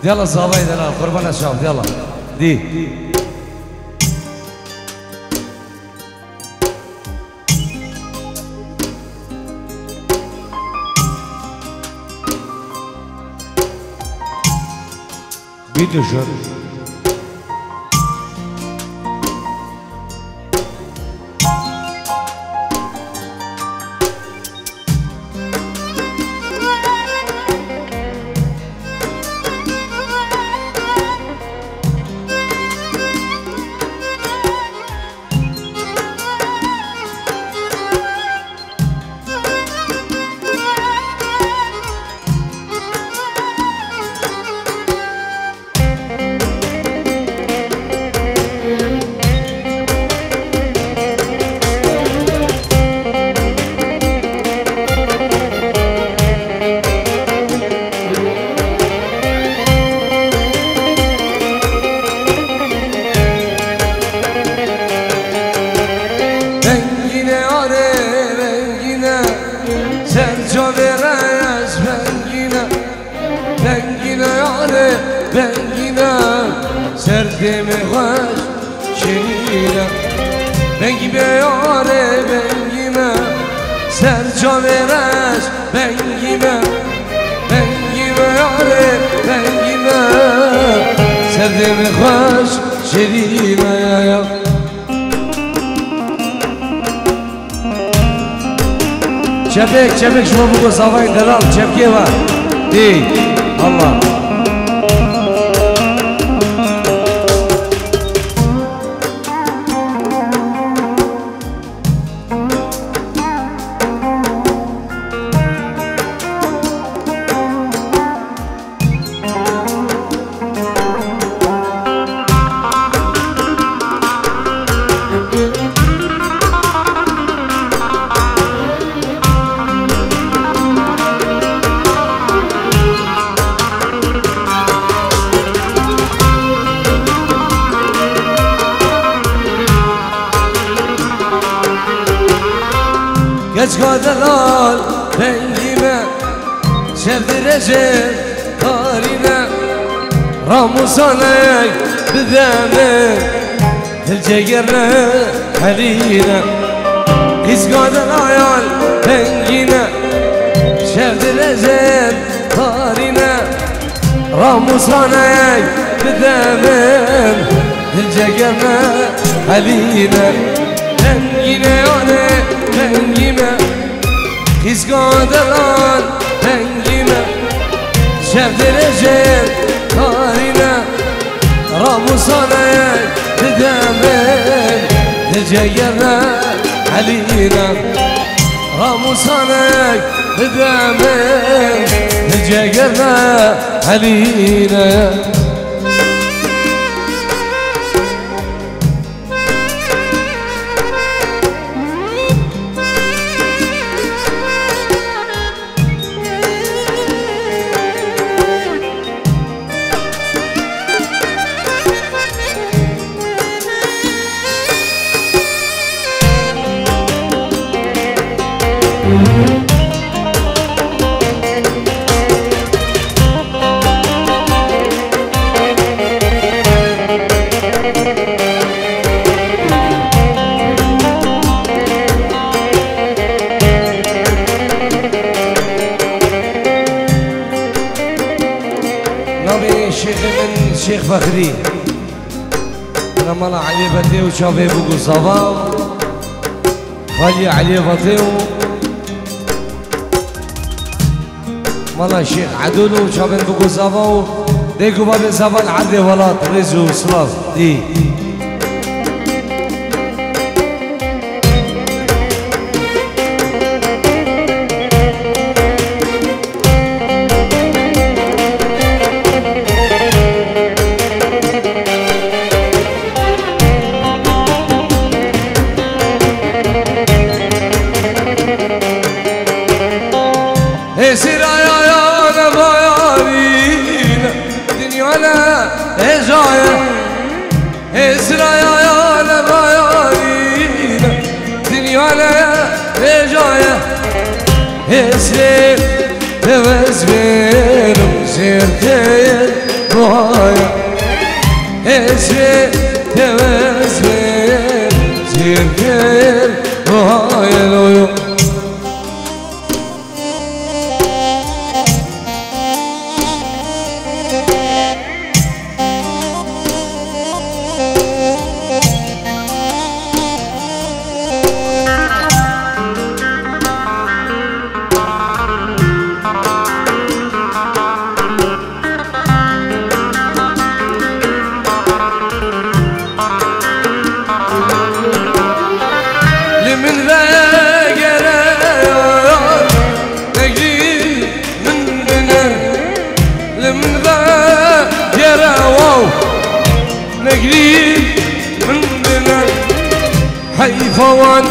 يلا صابين يلا قربان الشباب يلا دي فيديو شر سردم خوش شیرینه بنگی بیاره بنگی من سر جانرش بنگی من بنگی بیاره بنگی من سردم خوش شیرینه چپک شما بگو صافای دلال چپکیه و دی الله Geç kadar bengime sevdirecek tarine Ramusanek bideme Dilcegerle haline Geç kadar hayal bengime sevdirecek tarine Ramusanek bideme Dilcegerle haline Bengine yane bengime Kizgadelan bengime Sevdirecek tarine Ramusane dedemen Dilcegerle haline Ramusane dedemen Dilcegerle haline شيخ فخري رمضان علي بديو شافي بوكو صفا خلي علي بديو مالا شيخ عدولو شافي بوكو صفا ديكو بابي صفا العدي ولات رزو صلاف دي اسلم بوز بينهم سيرتين تزه توزه زيركر وهايلويو حيفوان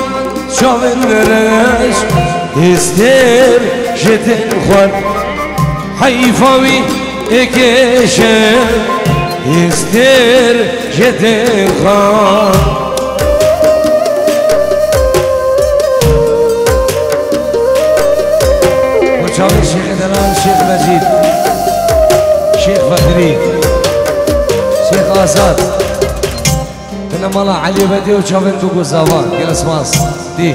شامن درش استر جتن خوان حيفاوي اكشن استر جتن خوان وشامن شيخ دلال شيخ مجيد شيخ فخري شيخ آزاد انا مالا علي بدي وشافن بقو زوان جلس ماس دي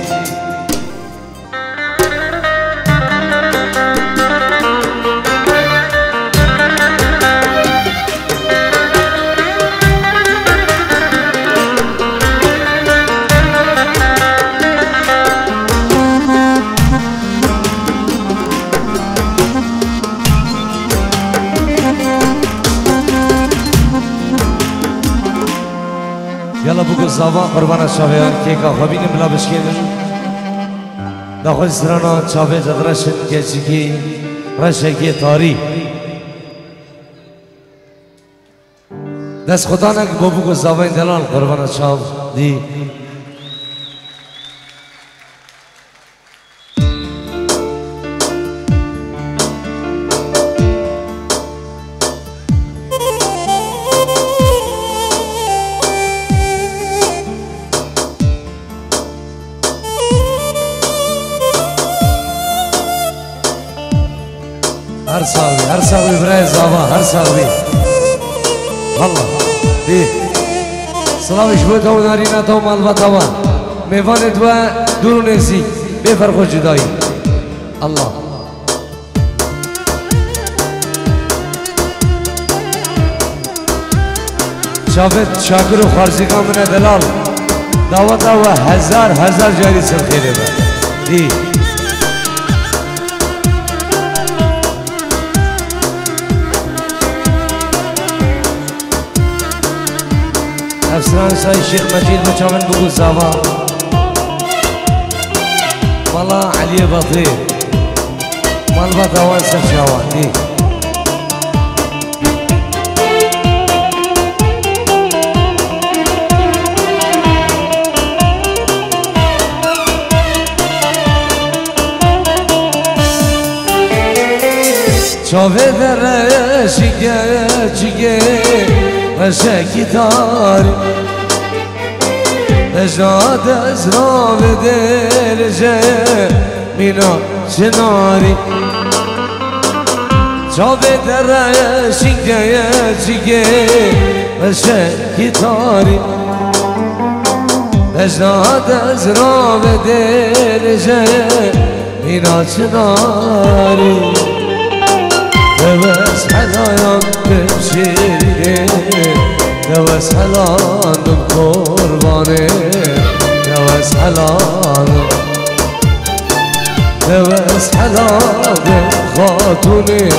يلا بقول زاوا قربان شافيان كيكا خبيني بلا بشكينن داخل سرانا شافي جدرشن كيشكي رشكي تاري دست خدانك بابو زاوا دلال قربان شاف دي هر ساوي برای زاوا هر ساوي والله دي سلاوش بود و نارینا تو مال بتوا میوان دوا دورونسی بفرق جدایی الله شافت شاکر و خارجی کا من دلال دعوت و هزار جاری سر خیره دي افسران سای شیخ مجید بچامن بگو زاوا مالا علی بطیر مال بطوان سفشاوان دی چاوه در شیگه رشکی تاری نجات از را به درجه مینا چناری چاوه در شیگه رشکی تاری نجات از را به درجه مینا چناری دوس حنايا بمشيري دوس حلان قرباني دوس حلان خاتوني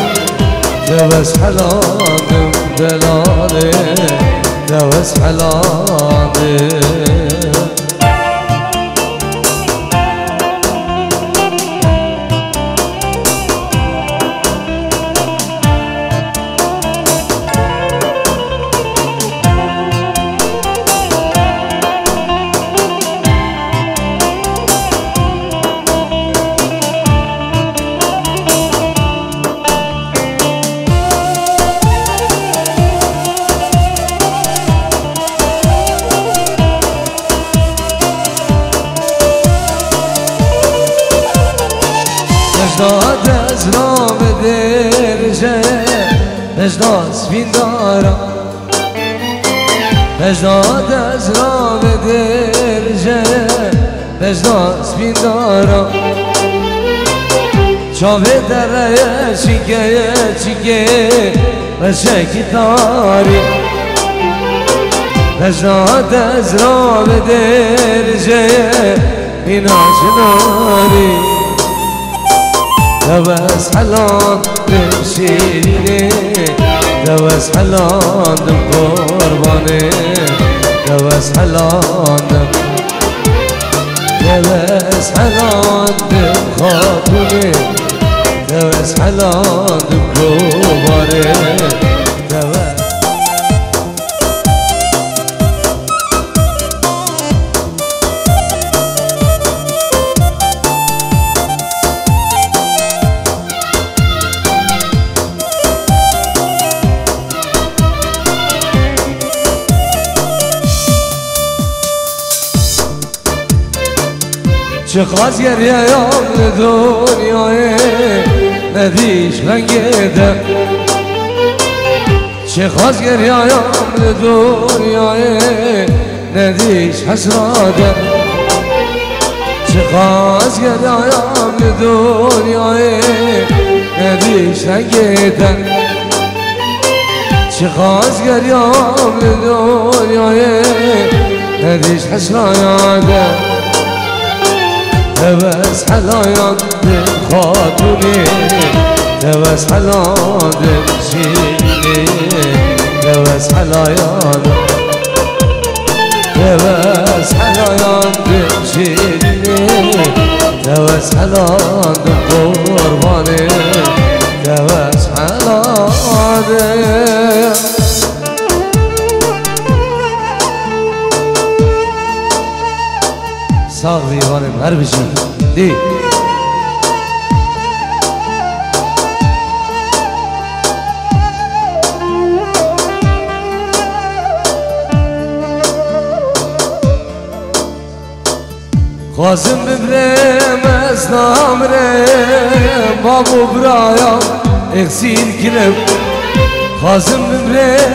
دوس حلان دلالي دوس حلان نجداد از رام درجه نجداد سفین دارم بجداد از را به درجه بجداد سپیندارا چاوه دره چیکه و شکتاری بجداد از را به درجه اینا جناری دوست حلان دم شیرینه دوست حلان دم قربانه دوست حلان دم دوست حلان دم خاتونه دوست حلان دم قربانه چه خواست گریه‌ام دنیای ندیش رنگیده چه خواست گریه‌ام دنیای ندیش حسراده چه خواست گریه‌ام دنیای ندیش رنگیده چه خواست گریه‌ام دنیای ندیش حسراده دوست حلایان دم خاتونی دوست حلایان دم شیرینی دوست حلایان دم شیرینی دوست حلایان دم قربانی دوست حلایان ساق بیوانم هر بشی دی خواستم ببرم از نامرم بابو برایم اکسیر کنم خواستم ببرم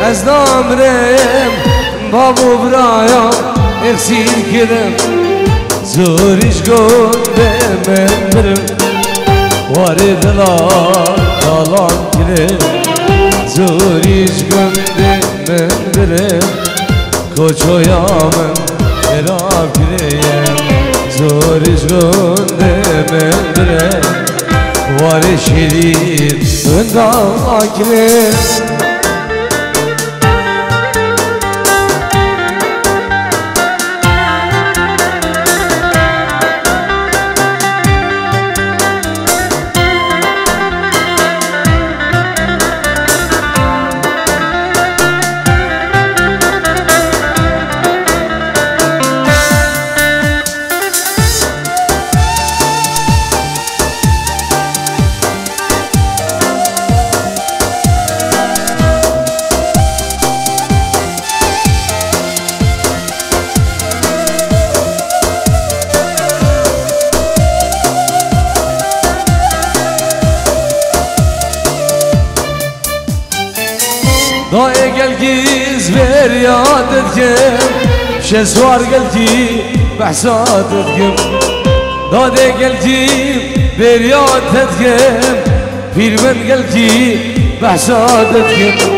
از نامرم بابو برایم اکسیر کنم زوریش گنده من برم واری دلان کنم زوریش گنده من برم کوچویامم خراب کنم زوریش گنده من برم واری شیرین گنده کنم دای گلگیز بر یادت کم شسوار گلگی بحثاتت کم دای گلگی بر یادت کم پیرمن گلگی بحثاتت کم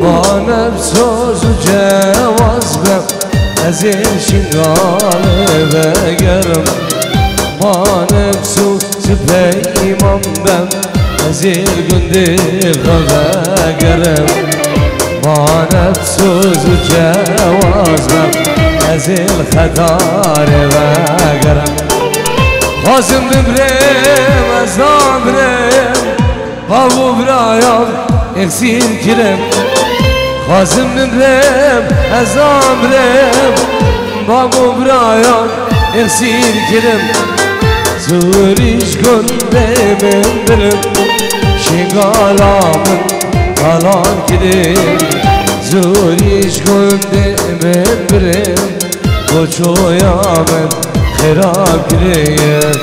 ما نفسوز و جواز بم از این شنگال بگرم ما نفسوز پیمان بم از این گنده بگرم ما نفسوز و جوازم از الخطار بگرم خواستم ببرم از نامرم بابو برایم اکسیر کنم خواستم ببرم از نامرم بابو برایم اکسیر کنم زوریش گنده من برم شنگالامن kalon gidip zuriş günde ben birem koçoya ben xirab gireyim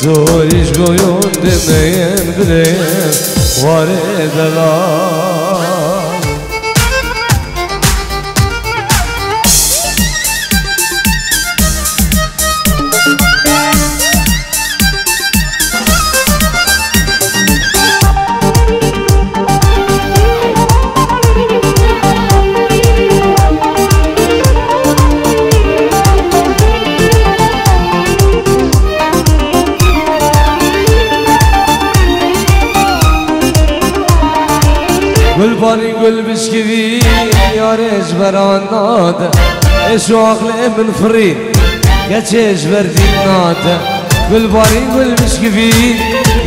zuriş günde ben birem var edeler گل باری گل بشکوی یارش بران ناده اشو عقل من فرید گچش بردید ناده گل باری گل بشکوی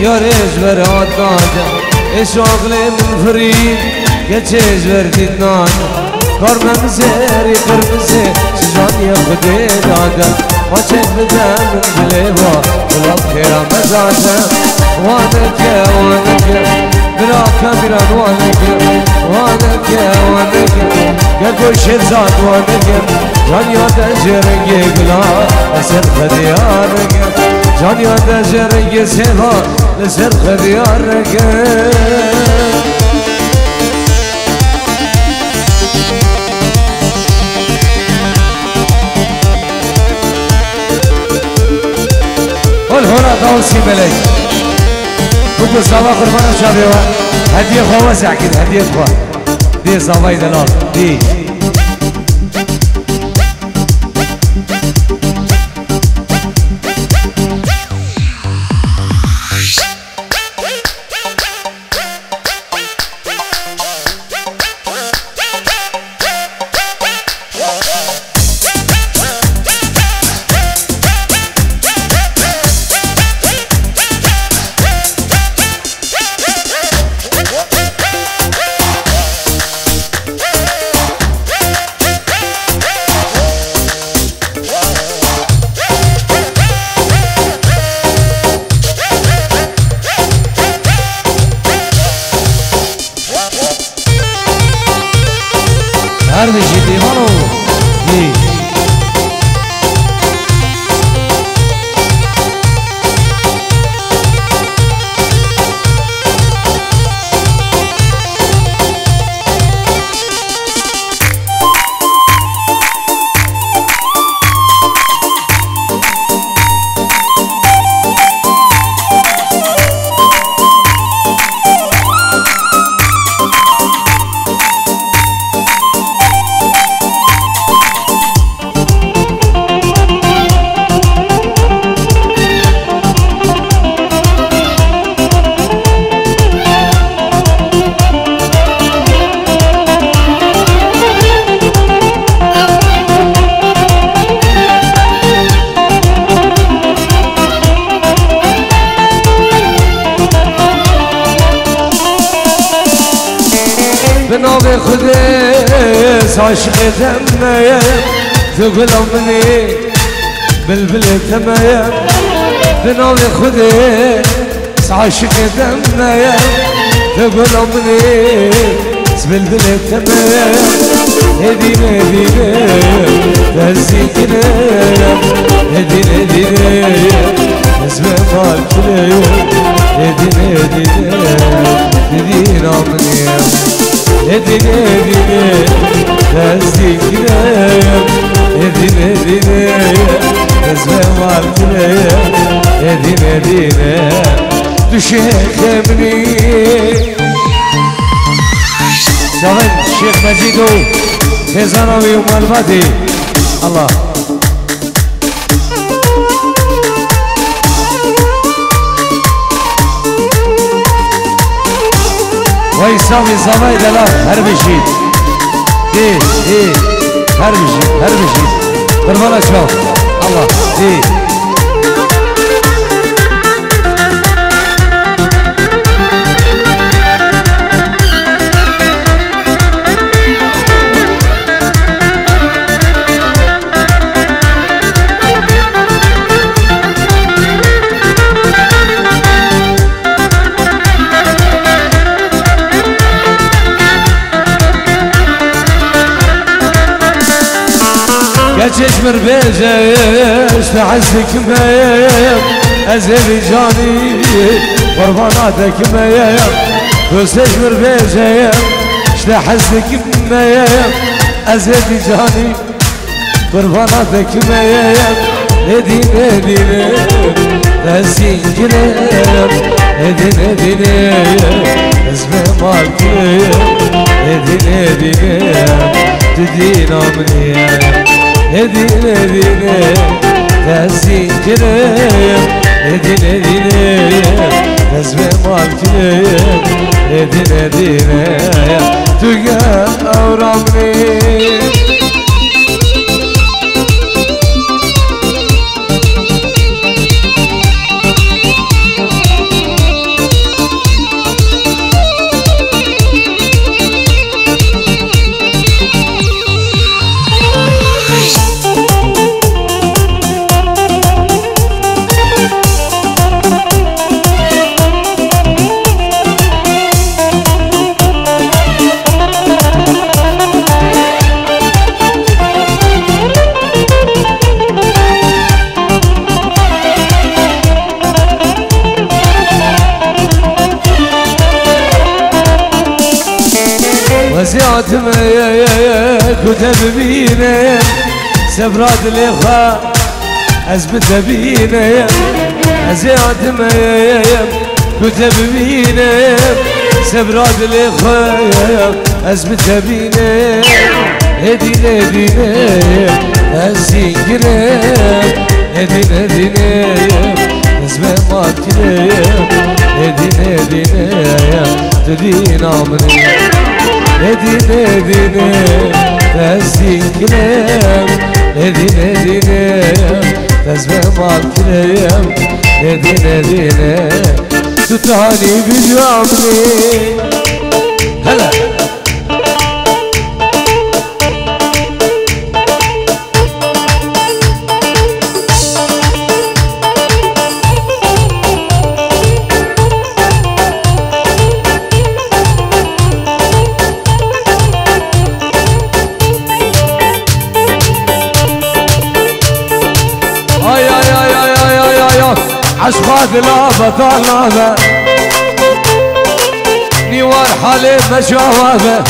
یارش بران ناده اشو عقل من فرید گچش بردید ناده کارمم زری قرمزه چجانی خودی داده ما چه بدم من بلیوا بلال خیرم مزاده وانکه براکا بران وانکه گوش زاد وانکه جان یاد جرنگی گلا لسر خدیار جان یاد جرنگی سیوا لسر خدیار والهنا توصي ملك كنت صباح قربان شابي هدية خواه وسع كده هدية خواه دي صباح دلال دي هر بشی دیوانو دی بنام خودت عاشق دمه تقول مني بلبل تمه بنام خودت عاشق دمه تقول مني بلبل تمه هدينا هدينا تهزيتنا هدينا هدينا اسمه مالكنا هدينا هدينا هدينا مني هدينا هدينا تهزيتنا هدينا هدينا اسمه مالكنا هدينا هدينا تشيخ مني شاهد الشيخ مجيدو فيزانوي ومالباتي الله ويساوي زماي دلال هربشي دي دي هربشي قربان اشوف الله دي چشمر بیجش تحسک میم ازبیجانی قرباناتک میم چشمر بیجش تحسک میم ازبیجانی قرباناتک میم ندین ندین تسینجنم ندین ندین اسم مالکیم ندین ندین تدین آمنیم edin edine Tezin kirem edin edine Tezme malkirem edin edine Tüge avramni وزيعتم كتب بينا سبراد الإخوة أثبت بينا وزيعتم كتب بينا سبراد الإخوة أثبت بينا هدينا هدينا الزنجرة هدينا هدينا اسمه ما كريم هدينا هدينا تدينا مني هدينا هدينا الزنجرة هدينا هدينا اسمه ما كريم هدينا هدينا تتهاني بجامني هلا عشقات لا بطالة نيوار حالي مشاوبة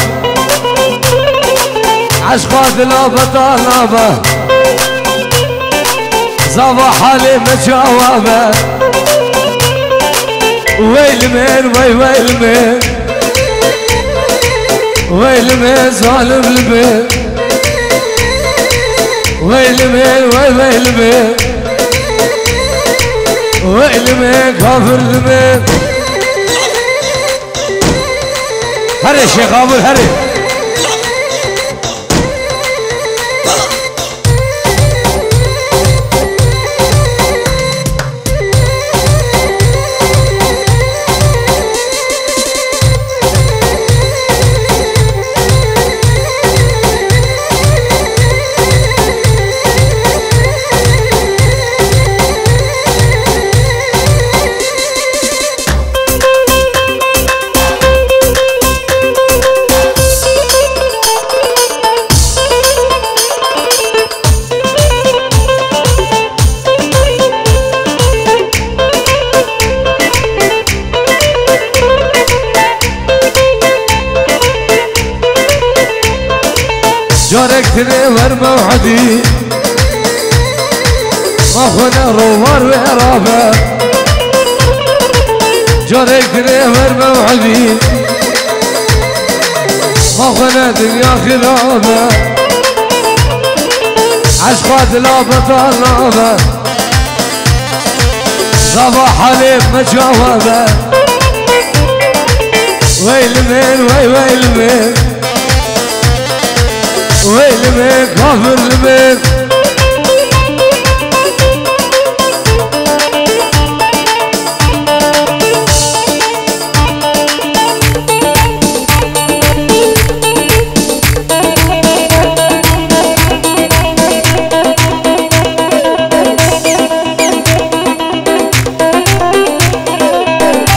عشقات لا بطالة زابا حالي مشاوبة ويل من ويل من ويل من ظالم البين ويل من ويل من ويل من كافر من هري شيخ ابو هري جارك تنور موعدي ما خنا روار وعرابة جارك تنور موعدي ما خنا دنيا خرابة عشقات لا بطالة صباح عليك مجاوبة ويل من ويل من ويل من كافر من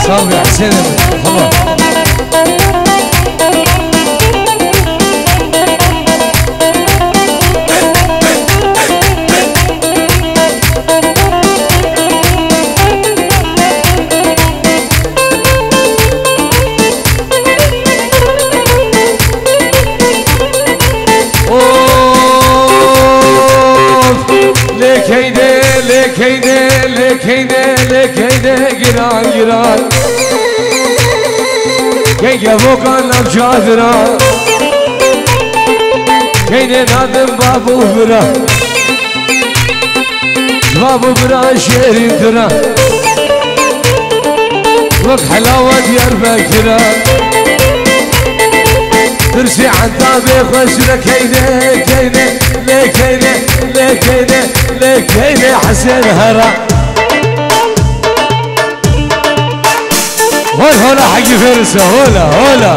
صافي حسين خلاص giran giran Genge vokan amcadra Gene nadım babu hıra شباب برا شيرين ترى وك حلاوة ديار بكرة ترسي عن طابق وسلك كينه كينه ليه كينه ليه كينه ليه كينه حسين هرا هولا حق فرسه هولا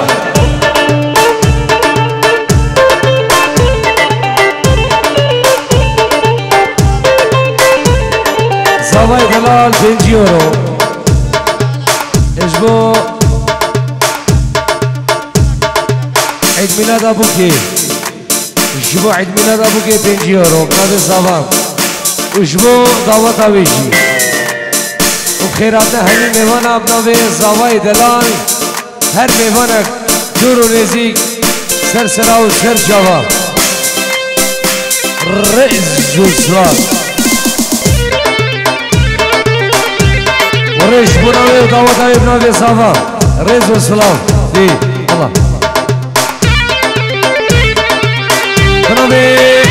زواي دلال 20 يورو اجبو عيد ميلاد ابوكي اجبو عيد ميلاد ابوكي 20 يورو بنادي الزوام اجبو دعوة ويجي وخيراتنا هني ميوانا بنادي زواي دلال هر ميوانك دور و نزيك سرسرا و سر جواب رئيس جوسرات وريش بناوي ودعوة بنادي زوام رئيس وسلام دي الله بنادي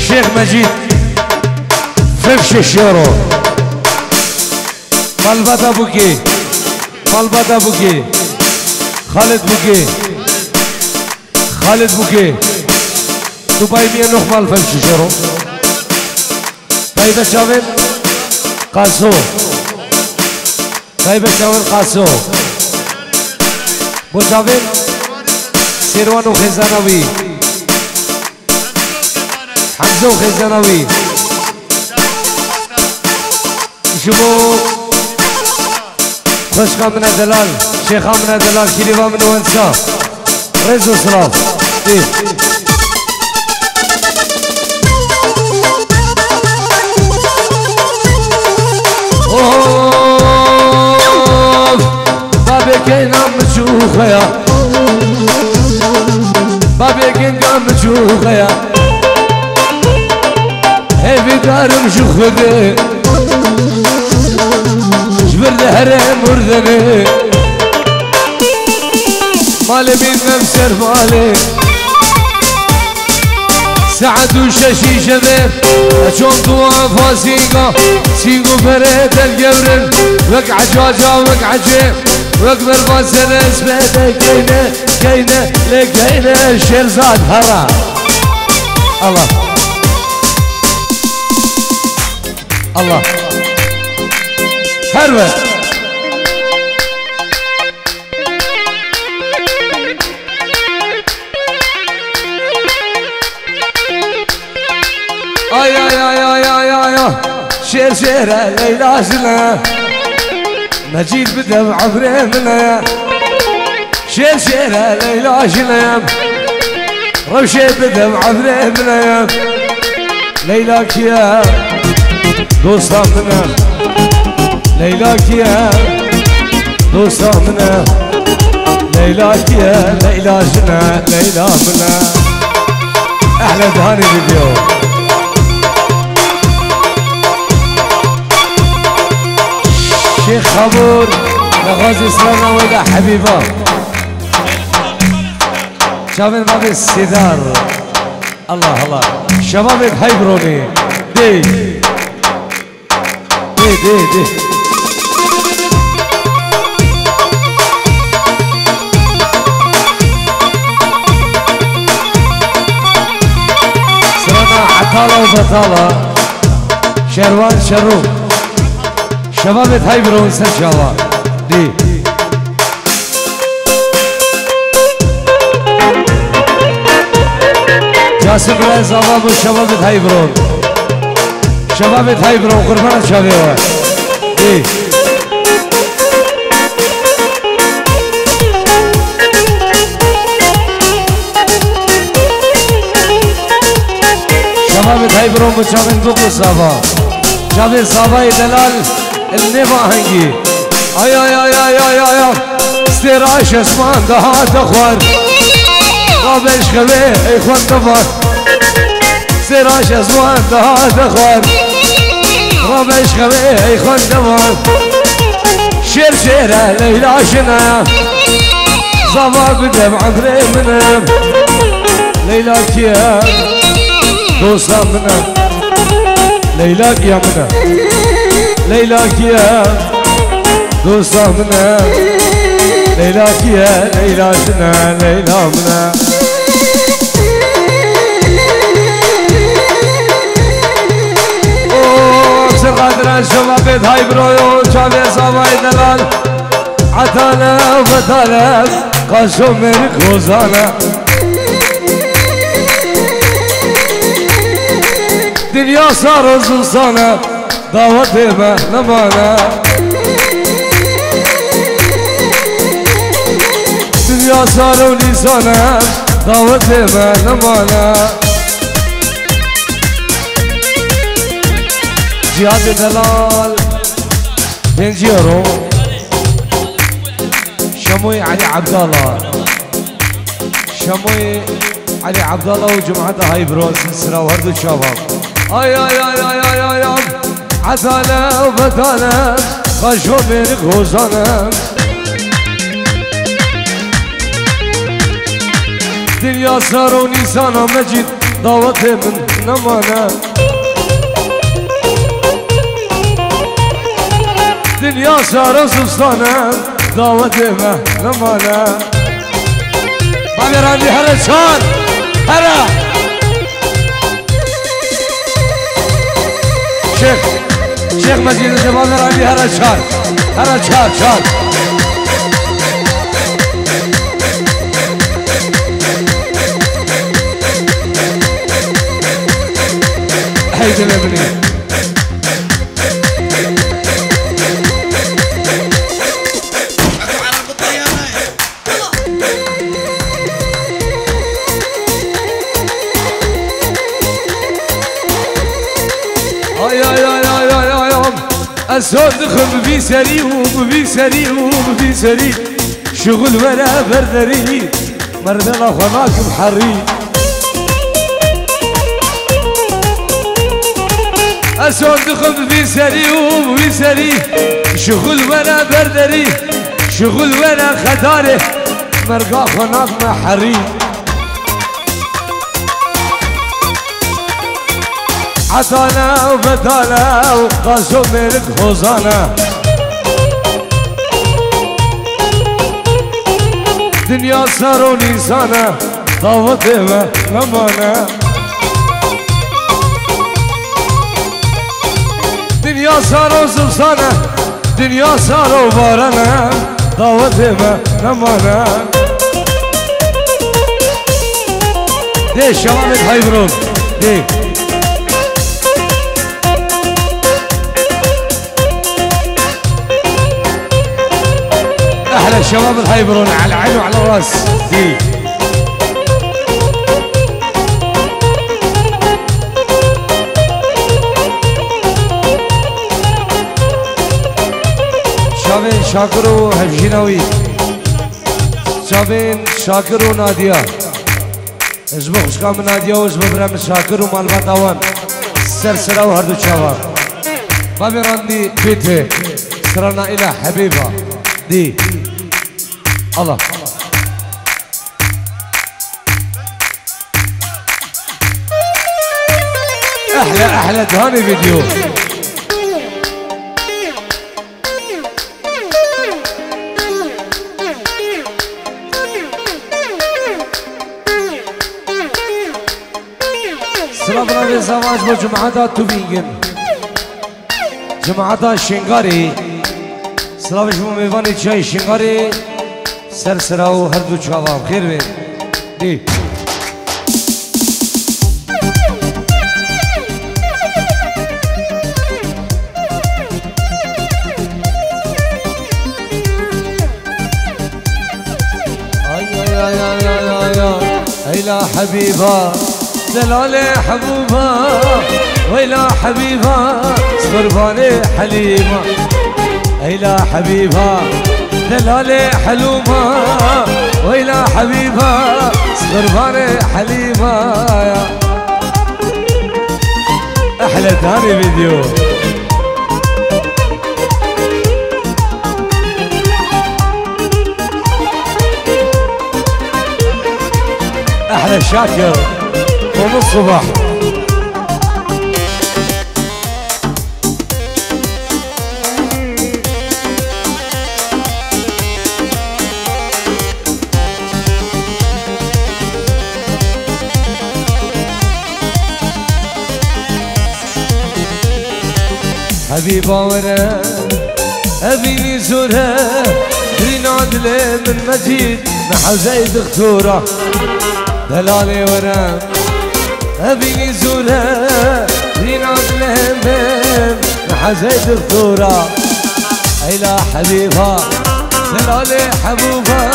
شيخ مجيد ففش يورو مالباتا بوكي مالباتا بوكي خالد بوكي خالد بوكي دبي مية نخ مال ففش يورو طيبة شاوين قاسو طيبة شاوين قاسو بو شاوين سيروان وخزانوي حمزة وخزانوي شبو خشقا من دلال شيخا من دلال كليبا من ونسا رزو صراف ايه اوف بابي كينا مجوخة يا بابي كينا مجوخة يا هي في دارم شخده جبر الهرم وردني مالي بين مبسر مالي سعد وشاشي شباب اشون دوا فاسيقا سيقو فريد القبرن وقع جاجا وقع جيب واكبر باسر اسمه كينه كينه لكينه شيرزاد هرا الله الله هروة آي آي آي آي آي آي شير شيرة ليلى شنا مجيد بدم عبره منا شير شيرة ليلى شنا روشي بدم عبره منا ليلاك يا دوستا منا ليلاك يا دوستا منا ليلاك يا ليلى شنا ليلى منا احلى دهاني فيديو شيخ خبور لغازي سلامة ولا حبيبة شباب باب السدار الله الله شباب هايبروني دي دي دي دي سلامة عطالة وبطالة شروان شروق شباب هايبرون سجوا دي جاسم رئيس عوام شباب هايبرون شباب هايبرون قربان شباب دي شباب هايبرون مشابن بوكو صابا شباب صابا دلال النبا هنگی آی آی آی آی آی آی استراش اسمان دهات اخوار قابلش خواه ای خوان دفار استراش اسمان دهات اخوار قابلش خواه ای خوان دفار شیر شیره لیلا شنا زبا بدم عبره منم لیلا کیا دوستا منم ليلاك يا منى ليلاك يا دوسة منى ليلاك يا ليلا شنا ليلا منى بسر قادرة الشباب هاي برويو شابي صاباي دلال عتانا وفتانا قاشو من خوزانا دنيا صار زنصانا دعوتي ما نمانا دنيا صار ونسانا دعوتي ما نمانا جهاد دلال بنجيرو شموي علي عبد الله شموي علي عبد الله وجمعته هاي بروس سلسله وهردو شباب اي اي اي اي اي اي عتانا وفتانا خشو من غوزانا دنيا صاروا نيسانا مجد دعوتي من نمانا دنيا صاروا سلسانا دعوتي من نمانا بابي راندي هلا شان هلا شيخ مجيد الجبال راندي هلا شان هلا شان شان حيد الابني أسود خم بي سري وبي سري وبي سري شغل ولا بردري مرد الله خلاك محري أسود خم بي سري وبي سري شغل ولا بردري شغل ولا خداري مرد الله خلاك محري عطانا وفتانا وقاسو ملك خوزانا دنيا صاروا نيسانا ضاوتي ما نمانا دنيا صاروا زلصانا دنيا صاروا بارانا ضاوتي ما نمانا دي شباب هايبرون دي احلى الشباب الهايبرون على العين وعلى الراس دي شابين شاكر وهبجيناوي شابين شاكر ونادية اسمه خشكا من نادية واسمه برام شاكر ومالبات اوان سرسرة وهردو شباب بابي راندي بيته سرنا الى حبيبة دي الله احلى تهاني فيديو سلامنا بالزواج بجمعة توبينجن جمعة شنغاري سلامش بو میوانی چای شنگاری سرسرا و هر دو چاوام خیر بین دی ایلا حبیبا دلال حبوبا ویلا حبیبا صغربان حلیما ایلا حبیبا دلال حلوما ویلا حبیبا صغربان حلیما احلى ثاني فيديو احلى شاكر ومن الصبح حبيبة ورا أبيني زورها ريناد لي من مجيد محوزي دكتورة دلالي ورا أبيني زورها ريناد لي من محوزي دكتورة إلى حبيبة دلالي حبوبة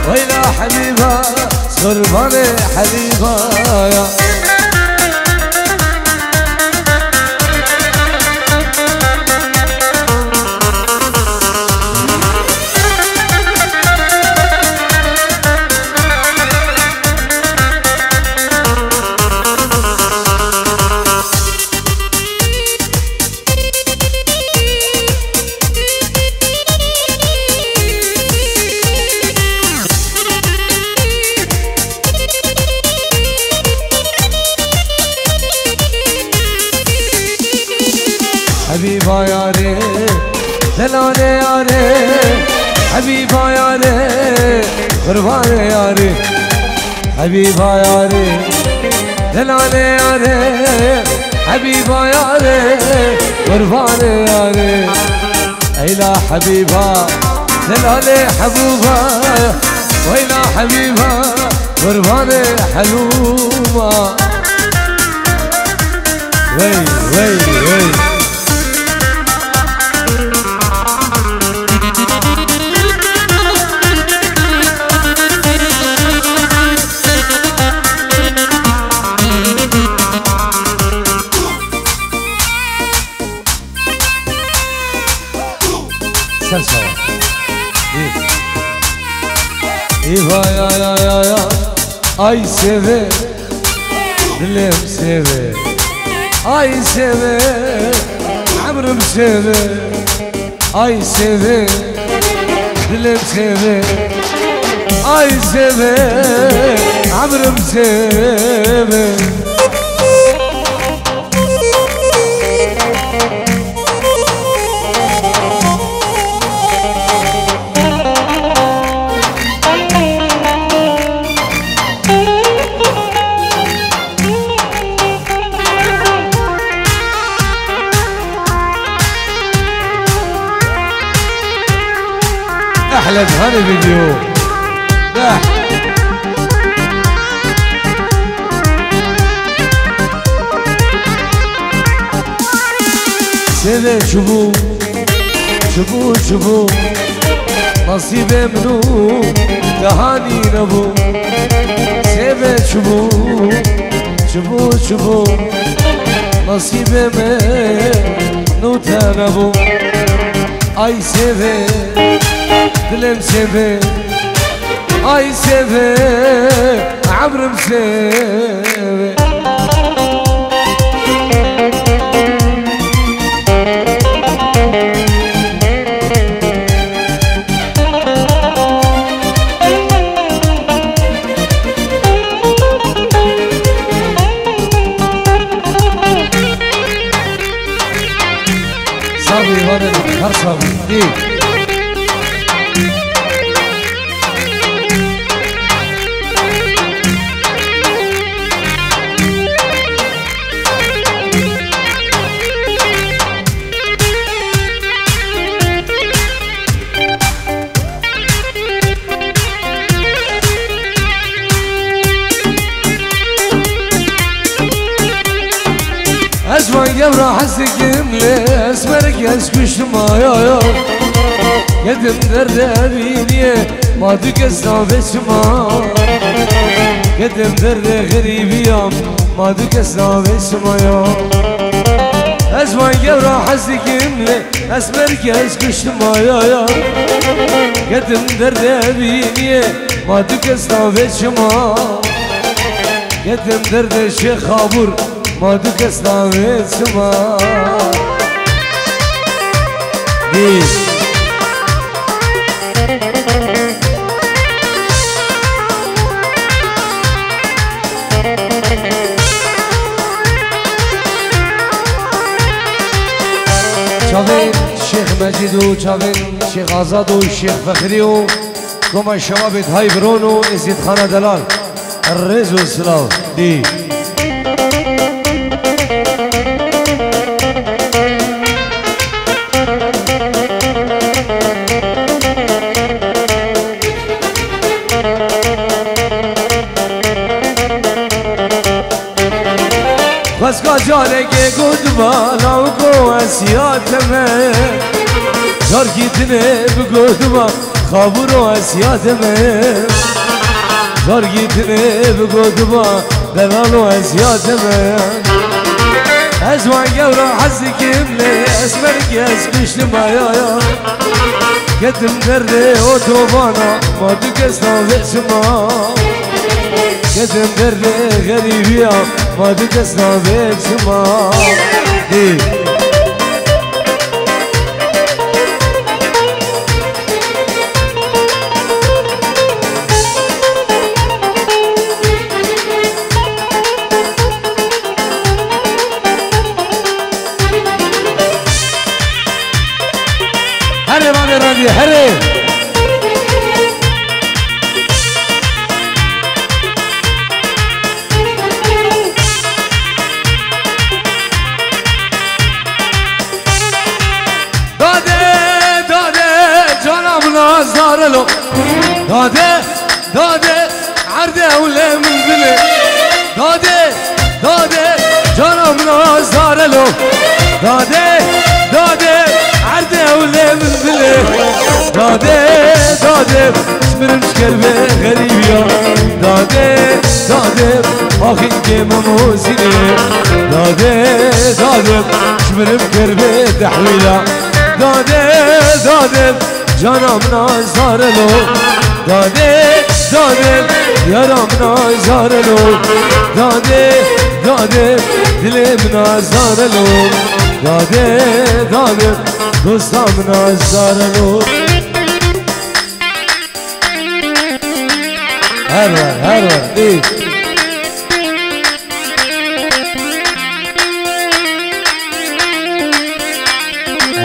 وإلى حبيبة صرباني حبيبة حبيبة ياري دلالي ياري حبيبة ياري قرباني ياري حبيبة ياري دلالي ياري حبيبة ياري قرباني ياري إلى حبيبة دلالي حبوبة وإلى حبيبة قرباني حلومة وي وي وي سلسلة إيفا يا أي سيفي دلم سيفي أي سيفي عمرم سيفي أي سيفي دلم سيفي أي سيفي عمرم سيفي أحلى بهذا الفيديو ده سيدي شوفوا شوفوا شوفوا نصيبي منو تهاني نبو سيدي شوفوا شوفوا شوفوا نصيبي منو تنبو أي سيدي دلم سيفي أي سيفي عمرم سيفي صابي وانا هر صابي دي أسمع قبر حسك يملي أسمرك أسكش مايا قدم درد بيني ما تكسنا بسما قدم درد غريب يوم ما تكسنا بسما أسمع قبر حسك يملي أسمرك أسكش مايا قدم درد بيني ما تكسنا بسما قدم درد الشيخ خابور ما تكسنا بسما شافين الشيخ مجيد وشافين الشيخ آزاد والشيخ فخري وكما الشباب هاي برونو ازيد خانة دلال الرز والسلاو دي Başka careke gudma Lavko esiyateme Car gitine bgudma Khaburo esiyateme Car gitine bgudma Devalo esiyateme Ezvan gevra hazikimle Esmerk eskişlim ayaya Gedim derdi otobana Madük esnafesima Gedim derdi garibiya Madük esnafesima هره مانه رادی هره داده داده جانم نازارلو داده داده عرده اوله من بله داده داده جانم نازارلو داده داده عرده اوله من بله داده داده اسمرم شكربه غريب يا داده داده آخين كيما موزيني داده داده اسمرم كربه تحويلة داده داده جانم نازارلو داده داده يارم نازارلو داده داده دلم نازارلو داده داده دوستم نازارلو هر ور دید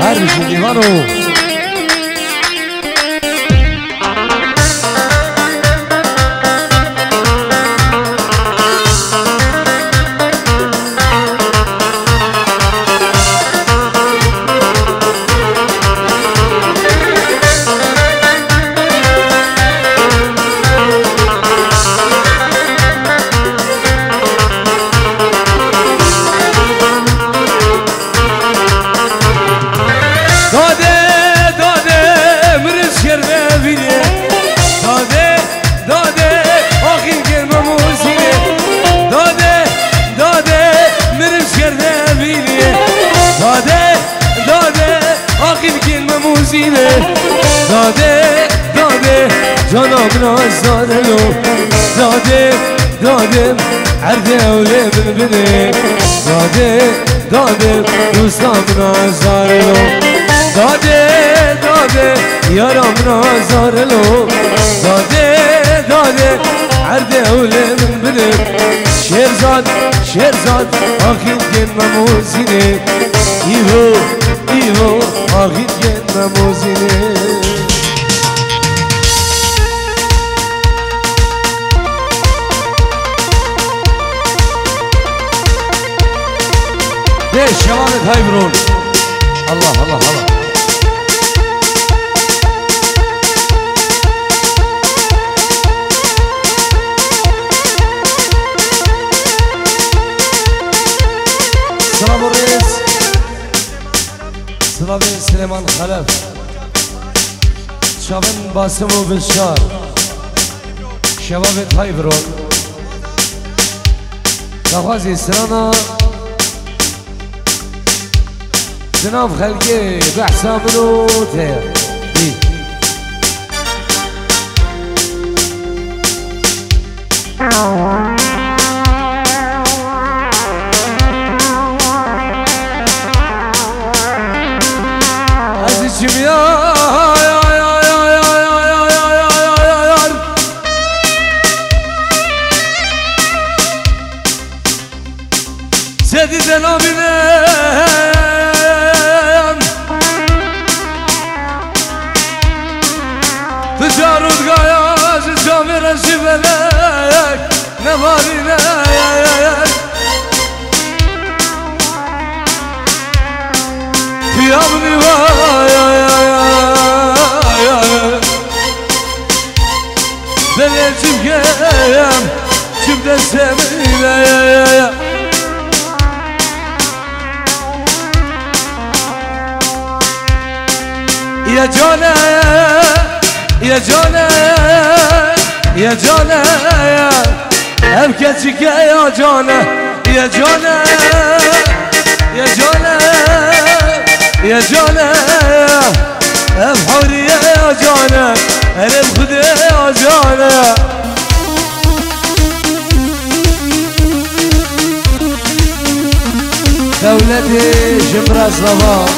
هر بشون دیوانو داده داده جانم نازارلو داده داده عرده اوله من بنه داده داده دوستم نازارلو داده داده یارم نازارلو داده داده عرده اوله من بنه شیرزاد شیرزاد آخین گن مموزینه ایهو ایهو آخین گن مموزینه ليش شباب هايبرون الله الله الله سلام الرئيس سلام سليمان خلف شابن باسم وبشار شباب هايبرون نخوازي سلانا جناب خلقي بحسام نوته عزيزم يا سيدي زنابنا تجارت غاياز جامر زبلك نبارينا في أمري بلجم جبت السمينة يا جانا يا جانا يا جانا أبكتك يا جانا يا جانا يا جانا يا جانا أبحوري يا جانا أنا بخدي يا جانا دولتي جمرة الزبان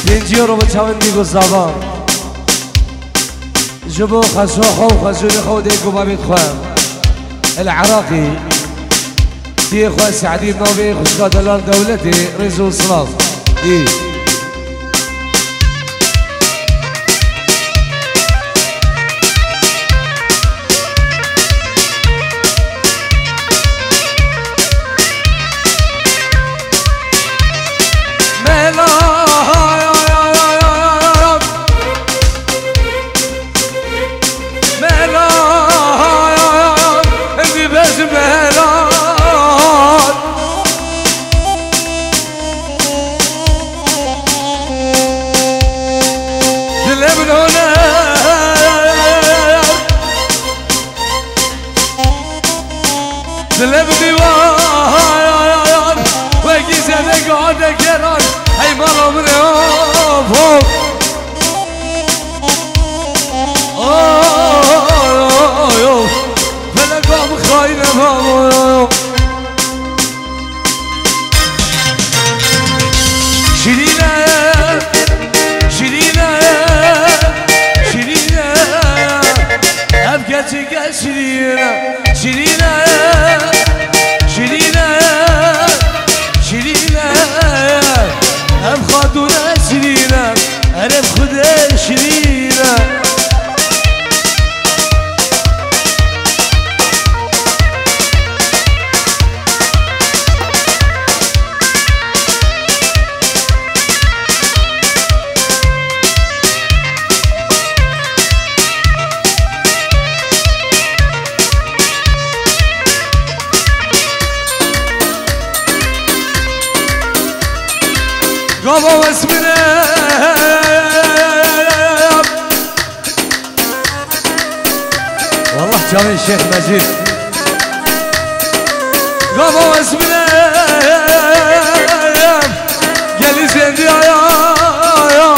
ينجيرو بتشاون ديكو الزبان جبو خسوخو وخزوني خو ديكو بابيت خوام العراقي دي اخوان سعدين نوبي خشكا دولار دولتي رزو الصلاف ايه قابا واسمنا والله جامي الشيخ مجيد قابا واسمنا قال زين يا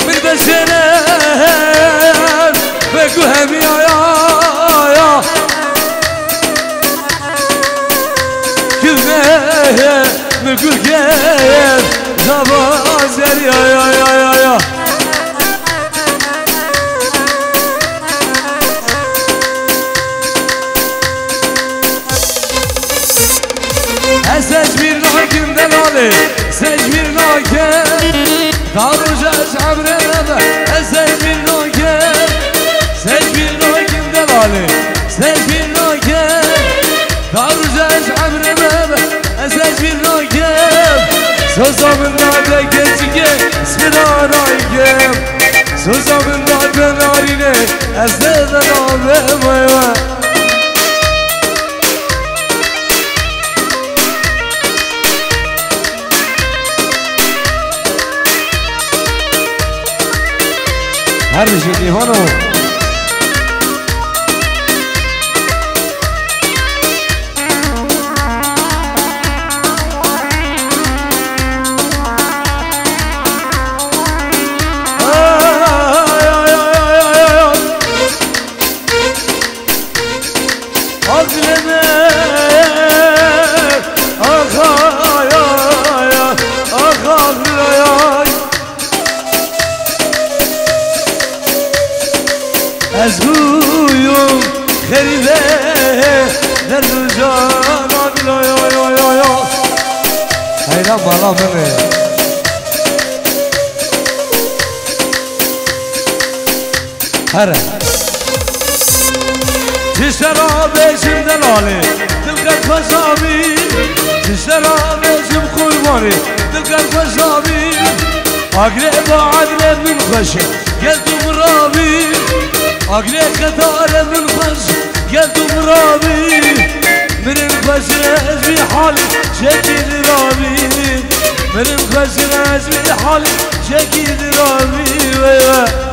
من بسنا بقوهم يا نقول كيف زبازر يا سجبير ناكم دلالي سجبير ناكم دارو جاش عبرنا سجبير ناكم سجبير ناكم دلالي سجبير ناكم دارو جاش عبرنا سجبير ناكم سوزا من داده geçike اسمدارayım سوزا من dade narine ezden ağlamaya her bir şey divanı أزهويوم خريبة للرجال يا هينا بالا مني هرا تشترى بيشم دلالي تلقى الفصابي تشترى بيشم قرباني تلقى الفصابي أقرب وعقرب من خشم قلت مرابي أقريك كثار من خش قلت مرابي من الخشرج بحالي شكل رابي من الخشرج بحالي شكل رابي